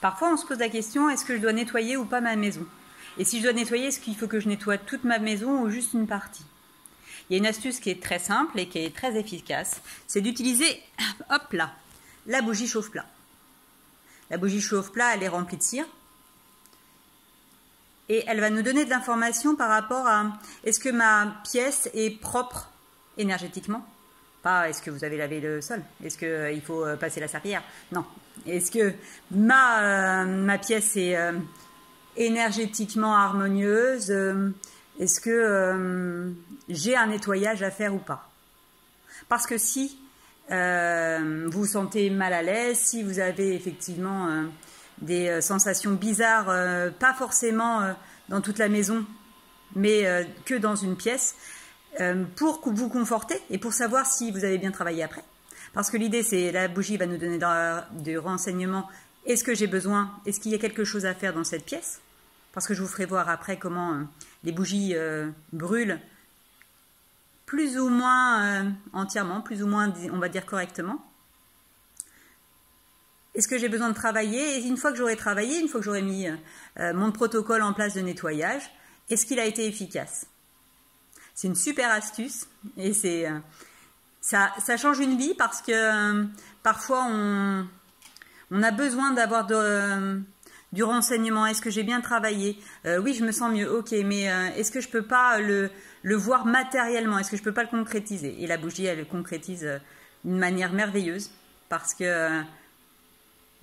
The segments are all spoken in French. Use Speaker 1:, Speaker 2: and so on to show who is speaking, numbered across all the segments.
Speaker 1: Parfois, on se pose la question, est-ce que je dois nettoyer ou pas ma maison? Et si je dois nettoyer, est-ce qu'il faut que je nettoie toute ma maison ou juste une partie? Il y a une astuce qui est très simple et qui est très efficace, c'est d'utiliser, hop là, la bougie chauffe-plat. La bougie chauffe-plat, elle est remplie de cire. Et elle va nous donner de l'information par rapport à est-ce que ma pièce est propre énergétiquement? Pas est-ce que vous avez lavé le sol? Est-ce qu'il faut passer la serpillière? Non. Est-ce que ma pièce est énergétiquement harmonieuse? Est-ce que j'ai un nettoyage à faire ou pas? Parce que si vous vous sentez mal à l'aise, si vous avez effectivement des sensations bizarres, pas forcément dans toute la maison, mais que dans une pièce, pour vous conforter et pour savoir si vous avez bien travaillé après. Parce que l'idée, c'est la bougie va nous donner des renseignements. Est-ce que j'ai besoin? Est-ce qu'il y a quelque chose à faire dans cette pièce? Parce que je vous ferai voir après comment les bougies brûlent plus ou moins entièrement, plus ou moins, on va dire, correctement. Est-ce que j'ai besoin de travailler? Et une fois que j'aurai travaillé, une fois que j'aurai mis mon protocole en place de nettoyage, est-ce qu'il a été efficace? C'est une super astuce et ça change une vie parce que parfois on a besoin d'avoir du renseignement. Est-ce que j'ai bien travaillé? Oui, je me sens mieux. Ok, mais est-ce que je peux pas le voir matériellement? Est-ce que je peux pas le concrétiser? Et la bougie, elle le concrétise d'une manière merveilleuse parce que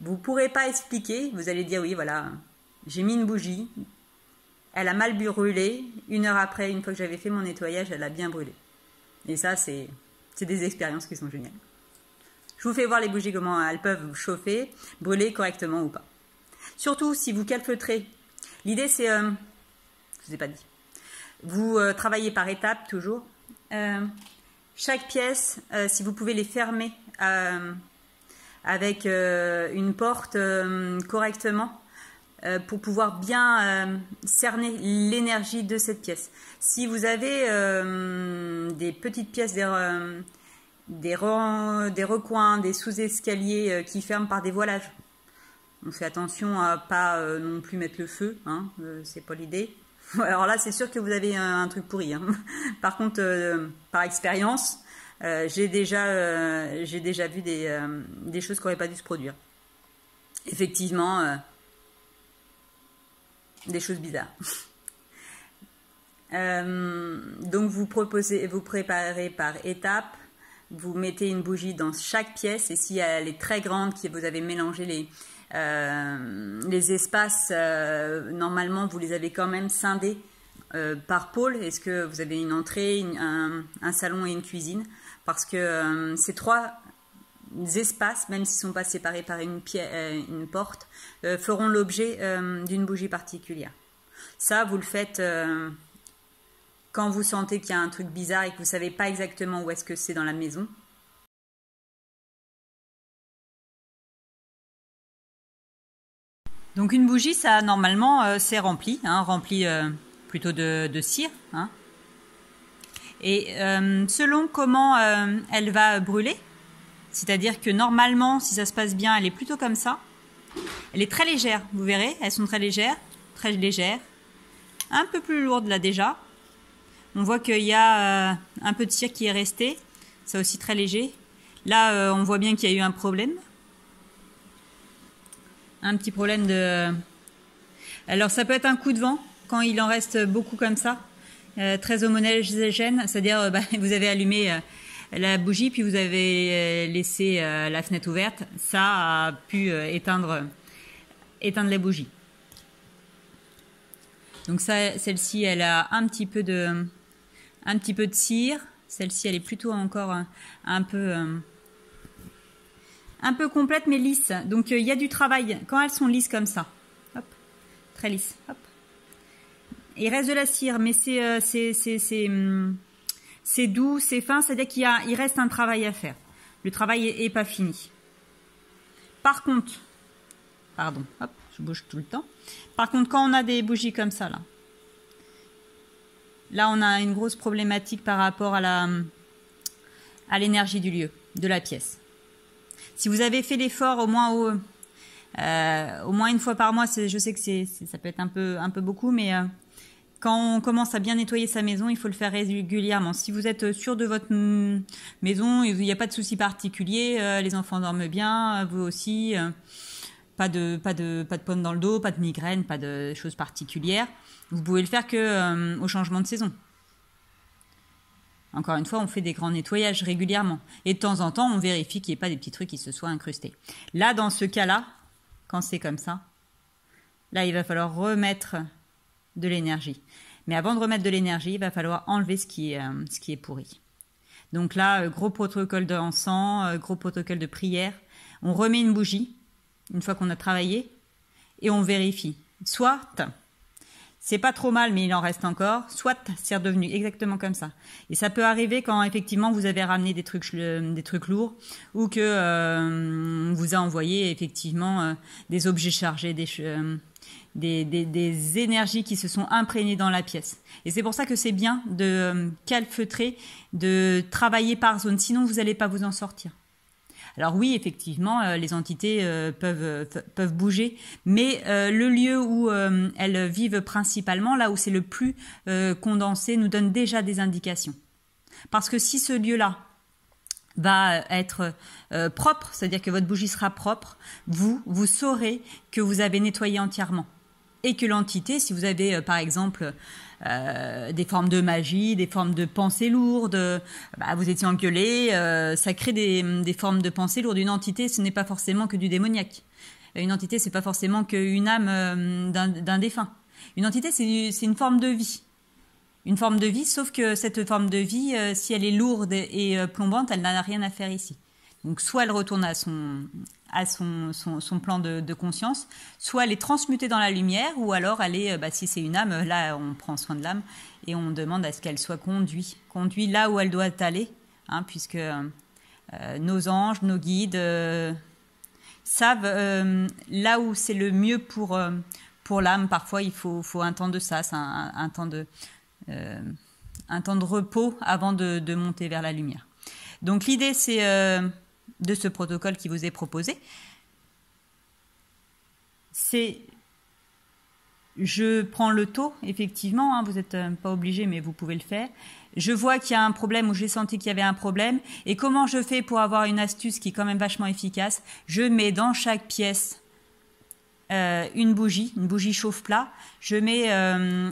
Speaker 1: vous pourrez pas expliquer. Vous allez dire oui, voilà, j'ai mis une bougie. Elle a mal brûlé. 1 heure après, une fois que j'avais fait mon nettoyage, elle a bien brûlé. Et ça, c'est des expériences qui sont géniales. Je vous fais voir les bougies, comment elles peuvent chauffer, brûler correctement ou pas. Surtout si vous calfeutrez. L'idée, c'est, je ne vous ai pas dit, vous travaillez par étapes toujours. Chaque pièce, si vous pouvez les fermer avec une porte correctement, pour pouvoir bien cerner l'énergie de cette pièce. Si vous avez des petites pièces, des recoins, des sous-escaliers qui ferment par des voilages, on fait attention à pas non plus mettre le feu, hein, c'est pas l'idée. Alors là, c'est sûr que vous avez un truc pourri. Hein. Par contre, par expérience, j'ai déjà vu des choses qui n'auraient pas dû se produire. Effectivement, des choses bizarres. Donc vous préparez par étapes, vous mettez une bougie dans chaque pièce et si elle est très grande, que vous avez mélangé les espaces, normalement vous les avez quand même scindés par pôle. Est-ce que vous avez une entrée, un salon et une cuisine? Parce que ces 3 espaces, même s'ils ne sont pas séparés par une porte, feront l'objet d'une bougie particulière. Ça, vous le faites quand vous sentez qu'il y a un truc bizarre et que vous ne savez pas exactement où est-ce que c'est dans la maison. Donc une bougie, ça normalement c'est rempli, hein, rempli plutôt de cire. Hein. Et selon comment elle va brûler, c'est-à-dire que normalement, si ça se passe bien, elle est plutôt comme ça. Elle est très légère, vous verrez, elles sont très légères. Un peu plus lourde là déjà. On voit qu'il y a un peu de cire qui est resté. Ça aussi très léger. Là, on voit bien qu'il y a eu un problème. Un petit problème de... Alors ça peut être un coup de vent, quand il en reste beaucoup comme ça. Très homogène, c'est-à-dire vous avez allumé... la bougie, puis vous avez laissé la fenêtre ouverte, ça a pu éteindre la bougie. Donc ça, celle-ci, elle a un petit peu de cire. Celle-ci, elle est plutôt encore un peu complète, mais lisse. Donc il y a du travail quand elles sont lisses comme ça. Hop, très lisse. Hop. Il reste de la cire, mais c'est doux, c'est fin, c'est-à-dire qu'il reste un travail à faire. Le travail est pas fini. Par contre, pardon, hop, je bouge tout le temps. Par contre, quand on a des bougies comme ça, là on a une grosse problématique par rapport à l'énergie du lieu, de la pièce. Si vous avez fait l'effort au moins Au moins une fois par mois, je sais que ça peut être un peu beaucoup, mais quand on commence à bien nettoyer sa maison, il faut le faire régulièrement. Si vous êtes sûr de votre maison, il n'y a pas de souci particulier, les enfants dorment bien, vous aussi, pas de pommes dans le dos, pas de migraine, pas de choses particulières. Vous pouvez le faire que au changement de saison. Encore une fois, on fait des grands nettoyages régulièrement. Et de temps en temps, on vérifie qu'il n'y ait pas des petits trucs qui se soient incrustés. Là, dans ce cas-là, quand c'est comme ça, là, il va falloir remettre de l'énergie. Mais avant de remettre de l'énergie, il va falloir enlever ce qui est pourri. Donc là, gros protocole d'encens, gros protocole de prière. On remet une bougie, une fois qu'on a travaillé, et on vérifie. Soit c'est pas trop mal, mais il en reste encore. Soit c'est redevenu exactement comme ça. Et ça peut arriver quand effectivement vous avez ramené des trucs lourds ou que vous a envoyé effectivement des objets chargés, des énergies qui se sont imprégnées dans la pièce. Et c'est pour ça que c'est bien de calfeutrer, de travailler par zone. Sinon, vous n'allez pas vous en sortir. Alors oui, effectivement, les entités peuvent bouger, mais le lieu où elles vivent principalement, là où c'est le plus condensé, nous donne déjà des indications. Parce que si ce lieu-là va être propre, c'est-à-dire que votre bougie sera propre, vous saurez que vous avez nettoyé entièrement. Et que l'entité, si vous avez par exemple des formes de magie, des formes de pensées lourdes, vous étiez engueulé, ça crée des formes de pensées lourdes. Une entité, ce n'est pas forcément que du démoniaque. Une entité, c'est pas forcément qu'une âme d'un défunt. Une entité, c'est une forme de vie. Une forme de vie, sauf que cette forme de vie, si elle est lourde et plombante, elle n'a rien à faire ici. Donc soit elle retourne à son plan de conscience, soit elle est transmutée dans la lumière, ou alors elle est, si c'est une âme, là on prend soin de l'âme et on demande à ce qu'elle soit conduite là où elle doit aller, puisque nos anges, nos guides savent là où c'est le mieux pour l'âme. Parfois il faut un temps de ça, c'est un temps de repos avant de monter vers la lumière. Donc l'idée c'est de ce protocole qui vous est proposé, c'est, je prends le taux, effectivement, vous n'êtes pas obligé, mais vous pouvez le faire. Je vois qu'il y a un problème ou j'ai senti qu'il y avait un problème. Et comment je fais pour avoir une astuce qui est quand même vachement efficace? Je mets dans chaque pièce une bougie chauffe-plat. Je mets,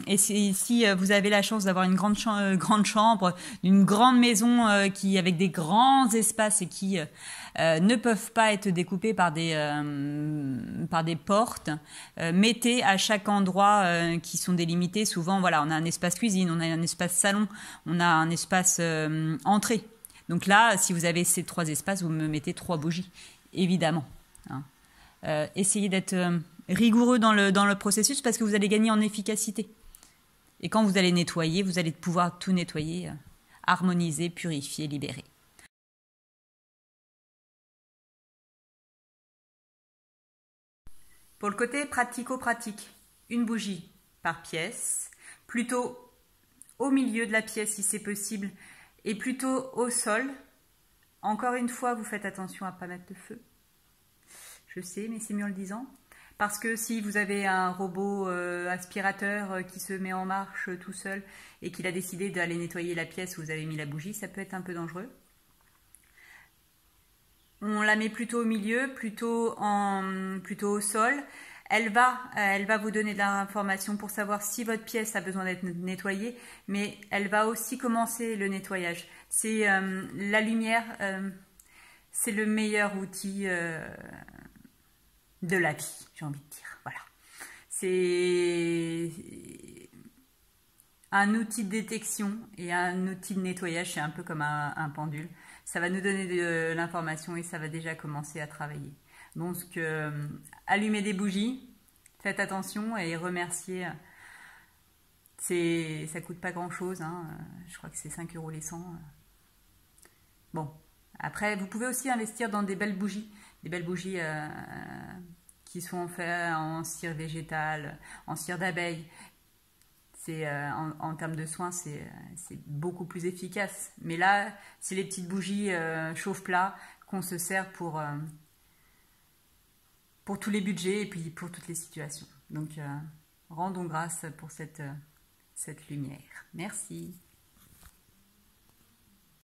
Speaker 1: et si vous avez la chance d'avoir une grande chambre, une grande maison avec des grands espaces et qui ne peuvent pas être découpés par des portes, mettez à chaque endroit qui sont délimités. Souvent, voilà, on a un espace cuisine, on a un espace salon, on a un espace entrée. Donc là, si vous avez ces 3 espaces, vous me mettez 3 bougies, évidemment. Essayez d'être rigoureux dans le processus parce que vous allez gagner en efficacité. Et quand vous allez nettoyer, vous allez pouvoir tout nettoyer, harmoniser, purifier, libérer. Pour le côté pratico-pratique, une bougie par pièce, plutôt au milieu de la pièce si c'est possible, et plutôt au sol. Encore une fois, vous faites attention à ne pas mettre de feu. Je sais, mais c'est mieux en le disant. Parce que si vous avez un robot aspirateur qui se met en marche tout seul et qu'il a décidé d'aller nettoyer la pièce où vous avez mis la bougie, ça peut être un peu dangereux. On la met plutôt au milieu, plutôt au sol. Elle va vous donner de l'information pour savoir si votre pièce a besoin d'être nettoyée, mais elle va aussi commencer le nettoyage. C'est la lumière, c'est le meilleur outil de la vie, j'ai envie de dire. Voilà. C'est un outil de détection et un outil de nettoyage, c'est un peu comme un pendule. Ça va nous donner de l'information et ça va déjà commencer à travailler. Donc, allumez des bougies, faites attention et remerciez. Ça coûte pas grand-chose, je crois que c'est 5 € les 100. Bon, après, vous pouvez aussi investir dans des belles bougies qui sont faites en cire végétale, en cire d'abeille. En termes de soins, c'est beaucoup plus efficace. Mais là, c'est les petites bougies chauffe-plat qu'on se sert pour pour tous les budgets et puis pour toutes les situations. Donc, rendons grâce pour cette lumière. Merci.